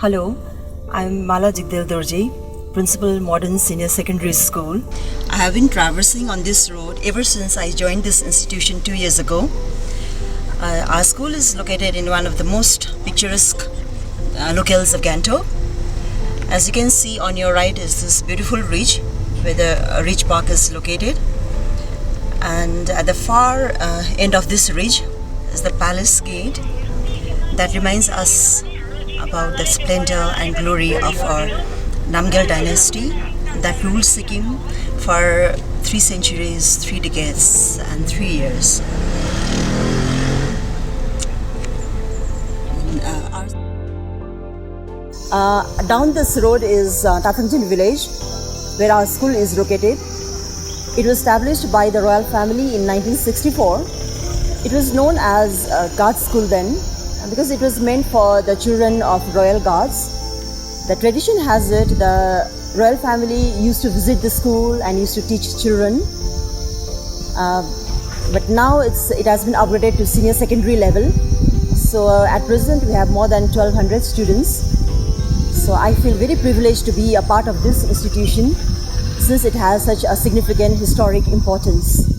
Hello, I'm Mala Jigdel Dorji, Principal Modern Senior Secondary School. I have been traversing on this road ever since I joined this institution 2 years ago. Our school is located in one of the most picturesque locales of Ganto. As you can see on your right is this beautiful ridge where the Ridge Park is located. And at the far end of this ridge is the Palace Gate that reminds us about the splendor and glory of our Namgyal dynasty that ruled Sikkim for 3 centuries, 3 decades, and 3 years. Down this road is Tathanjin village, where our school is located. It was established by the royal family in 1964. It was known as Guards School then, because it was meant for the children of royal guards. The tradition has it the royal family used to visit the school and used to teach children. But now it has been upgraded to senior secondary level. So at present we have more than 1200 students. So I feel very privileged to be a part of this institution since it has such a significant historic importance.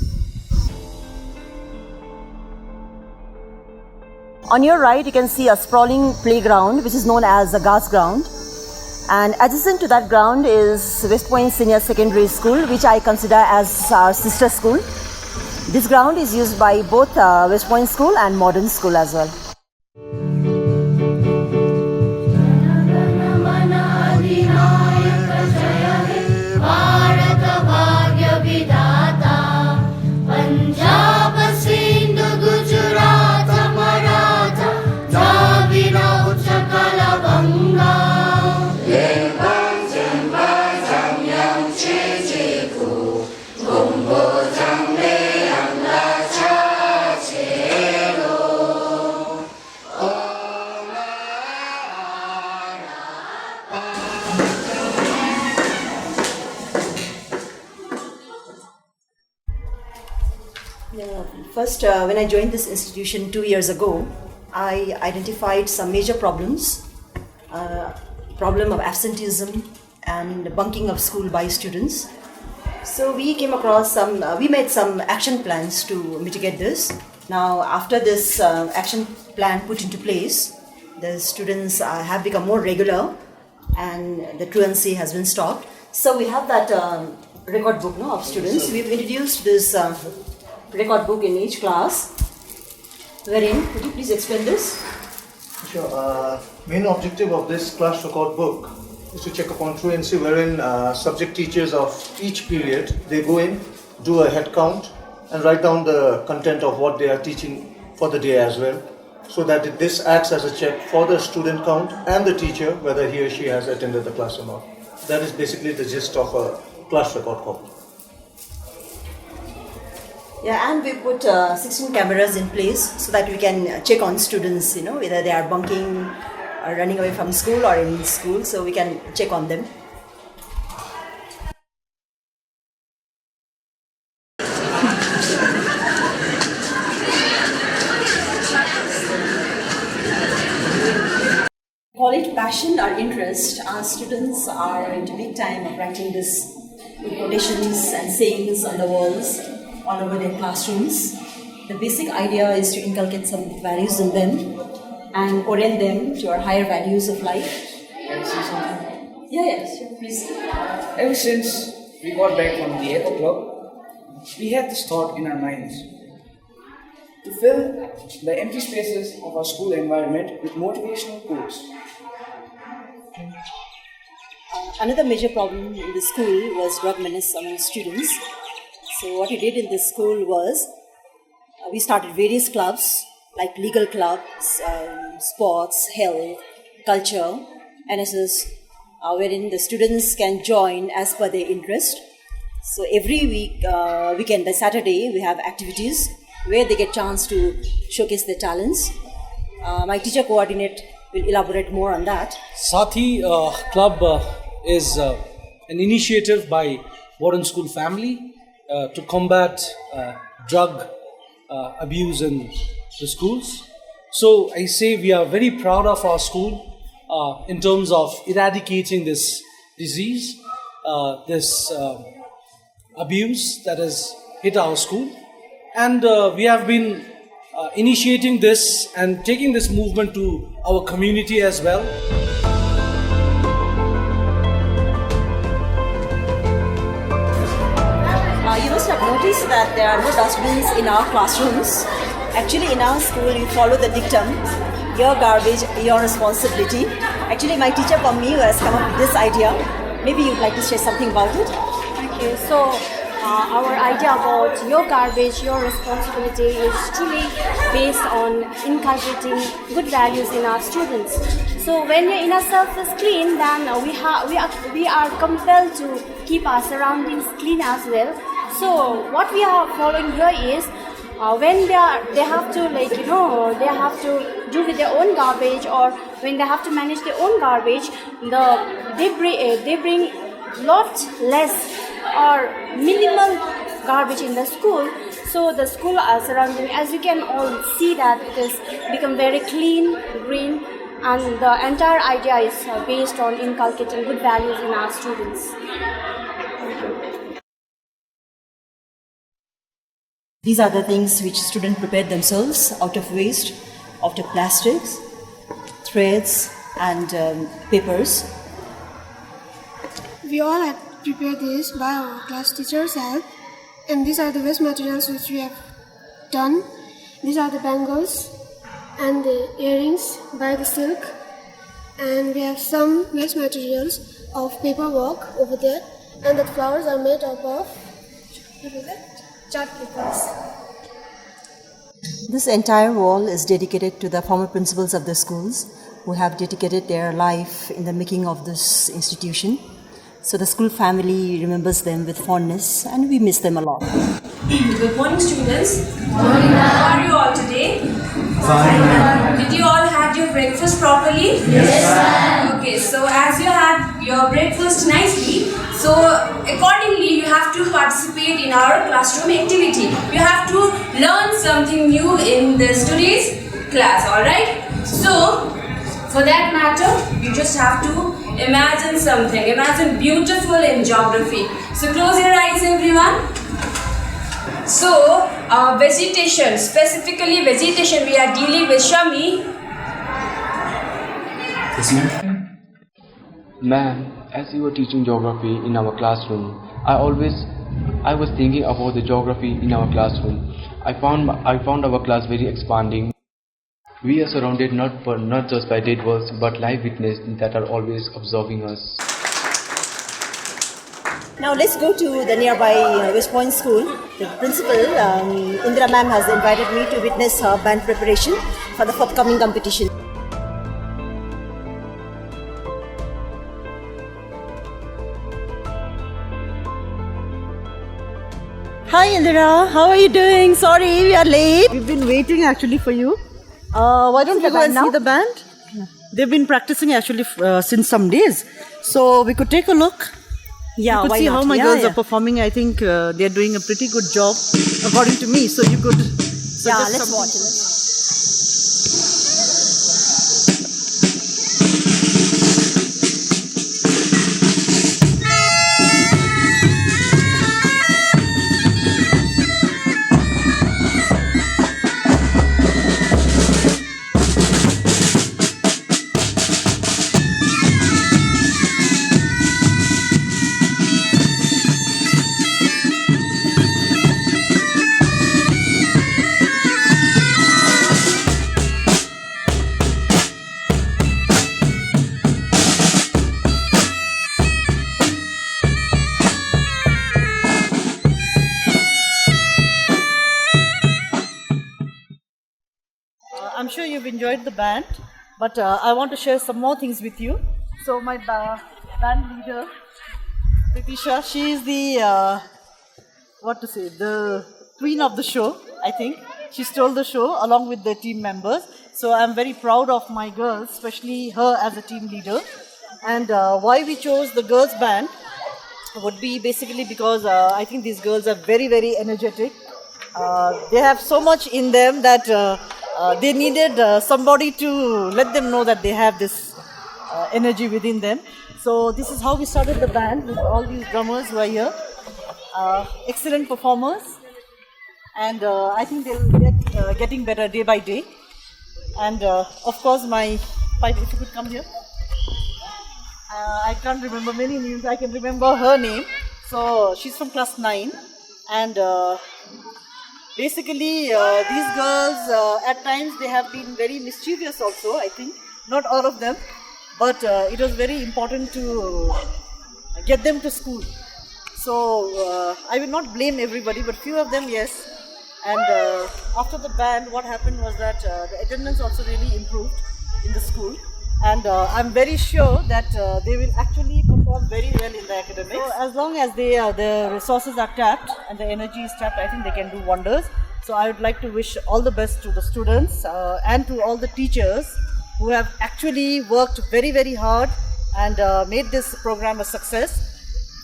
On your right, you can see a sprawling playground, which is known as the Guards Ground. And adjacent to that ground is West Point Senior Secondary School, which I consider as our sister school. This ground is used by both West Point School and Modern School as well. First, when I joined this institution 2 years ago, I identified some major problems. Problem of absenteeism and bunking of school by students. So we came across we made some action plans to mitigate this. Now, after this action plan put into place, the students have become more regular and the truancy has been stopped. So we have that record book of students. We've introduced this record book in each class. Wherein, could you please explain this? Sure. Main objective of this class record book is to check upon truancy, wherein subject teachers of each period, they go in, do a head count and write down the content of what they are teaching for the day as well, so that this acts as a check for the student count and the teacher whether he or she has attended the class or not. That is basically the gist of a class record copy. Yeah, and we put 16 cameras in place so that we can check on students, whether they are bunking or running away from school or in school, so we can check on them. Call it passion or interest, our students are into big time of writing this with quotations and sayings on the walls all over their classrooms. The basic idea is to inculcate some values in them and orient them to our higher values of life. Can I say something? Yeah, sure, please. Ever since we got back from the Echo Club, we had this thought in our minds to fill the empty spaces of our school environment with motivational quotes. Another major problem in the school was drug menace among students. So what we did in this school was, we started various clubs like legal clubs, sports, health, culture, NSS, wherein the students can join as per their interest. So every weekend, by Saturday, we have activities where they get chance to showcase their talents. My teacher coordinate will elaborate more on that. Sathi Club is an initiative by Warren School family to combat drug abuse in the schools. So I say we are very proud of our school in terms of eradicating this disease, this abuse that has hit our school. And we have been initiating this and taking this movement to our community as well. You must have noticed that there are no dustbins in our classrooms. Actually, in our school, we follow the dictum, your garbage, your responsibility. Actually, my teacher Pammi has come up with this idea. Maybe you'd like to say something about it? Okay, so our idea about your garbage, your responsibility is truly based on inculcating good values in our students. So when your inner self is clean, then we are compelled to keep our surroundings clean as well. So what we are following here is when they have to they have to do with their own garbage, or when they have to manage their own garbage, they bring lot less or minimal garbage in the school. So the school surrounding, as you can all see, that it is become very clean, green, and the entire idea is based on inculcating good values in our students. These are the things which students prepare themselves out of waste, out of plastics, threads and papers. We all had prepared this by our class teacher's help, and these are the waste materials which we have done. These are the bangles and the earrings by the silk, and we have some waste materials of paperwork over there, and the flowers are made up of chart papers. This entire wall is dedicated to the former principals of the schools who have dedicated their life in the making of this institution. So the school family remembers them with fondness and we miss them a lot. Good morning, students. Morning. How are you all today? Fine. Did you all have your breakfast properly? Yes, ma'am. Okay, so as you had your breakfast nicely, so accordingly you have to participate in our classroom activity. You have to learn something new in today's class, alright? So, for that matter, you just have to imagine something. Imagine beautiful in geography. So close your eyes, everyone. So vegetation, specifically vegetation, we are dealing with Shami. Yes, ma'am. Ma'am, as you were teaching geography in our classroom, I was thinking about the geography in our classroom. I found our class very expanding. We are surrounded not just by dead walls, but live witnesses that are always observing us. Now let's go to the nearby West Point School. The principal, Indira ma'am, has invited me to witness her band preparation for the forthcoming competition. Hi Indira, how are you doing? Sorry, we are late. We've been waiting actually for you. Why don't you go and see the band? They've been practicing actually since some days. So we could take a look. Yeah, you could why see not? how my Yeah, girls yeah. are performing. I think they're doing a pretty good job according to me. So you could Yeah, suggest let's something. watch it. I'm sure you've enjoyed the band, but I want to share some more things with you. So my band leader, Pritisha, she is the the queen of the show. I think she stole the show along with the team members. So I'm very proud of my girls, especially her as a team leader. And why we chose the girls band would be basically because I think these girls are very, very energetic. They have so much in them that they needed somebody to let them know that they have this energy within them. So this is how we started the band, with all these drummers who are here. Excellent performers, and I think they'll get getting better day by day. And of course, my pipe, if you could come here. I can't remember many names. I can remember her name. So she's from class 9, and basically these girls at times they have been very mischievous also. I think not all of them, but it was very important to get them to school. So I will not blame everybody, but few of them, yes. And after the band, what happened was that the attendance also really improved in the school. And I'm very sure that they will actually perform very well in the academics. So as long as the resources are tapped and the energy is tapped, I think they can do wonders. So I would like to wish all the best to the students and to all the teachers who have actually worked very, very hard and made this program a success.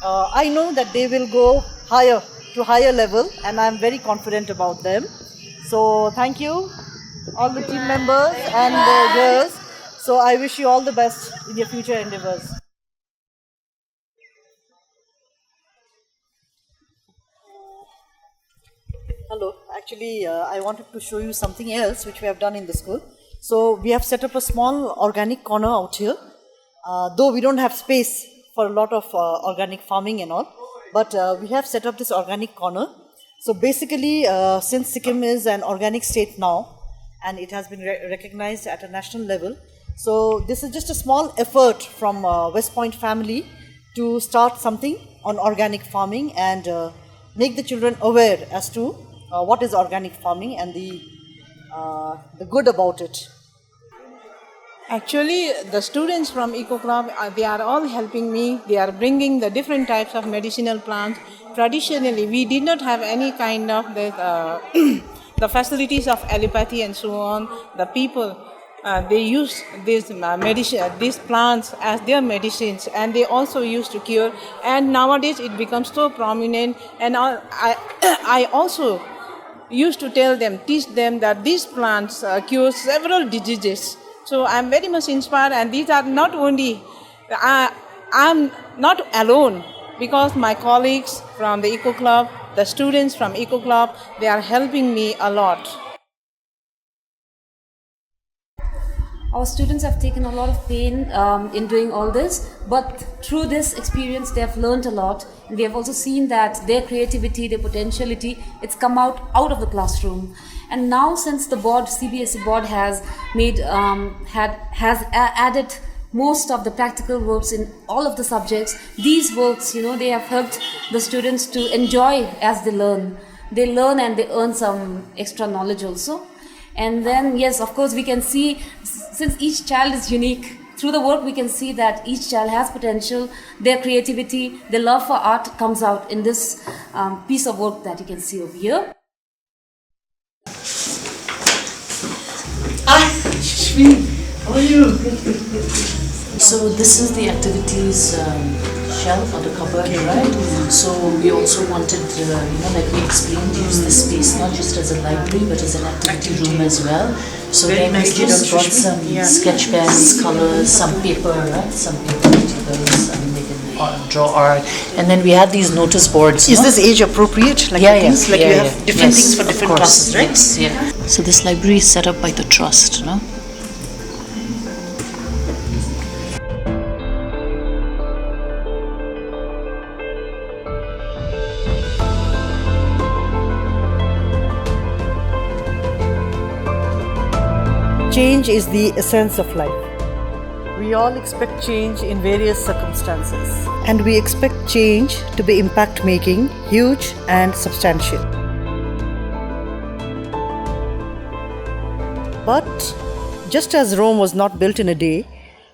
I know that they will go higher to higher level, and I'm very confident about them. So thank you, all the team members and the girls. So I wish you all the best in your future endeavors. Hello, actually I wanted to show you something else which we have done in the school. So we have set up a small organic corner out here, though we don't have space for a lot of organic farming and all, but we have set up this organic corner. So basically since Sikkim is an organic state now and it has been recognized at a national level, so this is just a small effort from West Point family to start something on organic farming and make the children aware as to what is organic farming and the good about it. Actually, the students from Eco Club, they are all helping me. They are bringing the different types of medicinal plants. Traditionally, we did not have any kind of the facilities of allopathy and so on. The people, they use these these plants as their medicines, and they also used to cure. And nowadays, it becomes so prominent. And I also used to teach them that these plants cure several diseases. So I'm very much inspired, and these are not only, I'm not alone, because my colleagues from the Eco Club, the students from Eco Club, they are helping me a lot. Our students have taken a lot of pain in doing all this, but through this experience they have learned a lot, and we have also seen that their creativity, their potentiality, it's come out of the classroom. And now, since the board, CBSE board has made added most of the practical works in all of the subjects, these works, they have helped the students to enjoy as they learn. They learn and they earn some extra knowledge also. And then, yes, of course, we can see, since each child is unique, through the work we can see that each child has potential, their creativity, their love for art comes out in this piece of work that you can see over here. Hi, Shashmi, how are you? So this is the activities shelf or the cupboard, right? So we also wanted, like we explained, use this space not just as a library but as an activity room as well. So then we just brought some sketch pens, colors, some paper, right? Some paper materials. I mean, they can draw art, and then we had these notice boards. Is this age appropriate? Like things, like you have different things for different classes, right? Yes, yeah. So this library is set up by the trust, no? Change is the essence of life. We all expect change in various circumstances. And we expect change to be impact-making, huge and substantial. But just as Rome was not built in a day,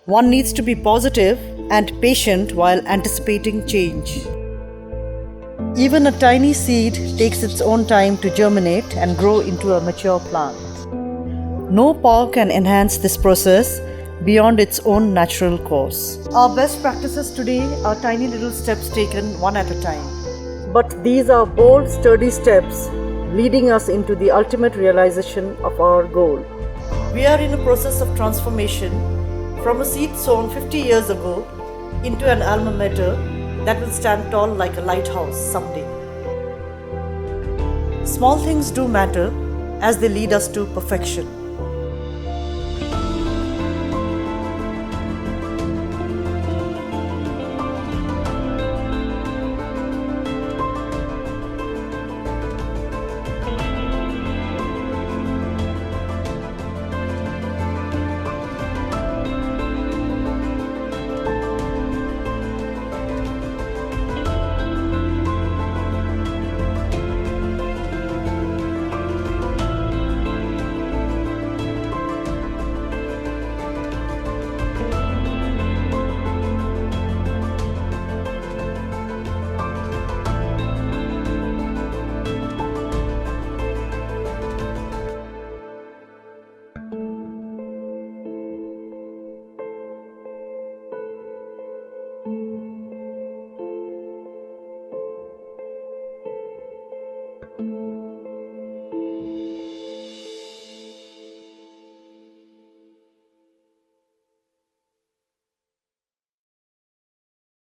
one needs to be positive and patient while anticipating change. Even a tiny seed takes its own time to germinate and grow into a mature plant. No power can enhance this process beyond its own natural course. Our best practices today are tiny little steps taken one at a time. But these are bold, sturdy steps leading us into the ultimate realization of our goal. We are in a process of transformation from a seed sown 50 years ago into an alma mater that will stand tall like a lighthouse someday. Small things do matter as they lead us to perfection. Thank you.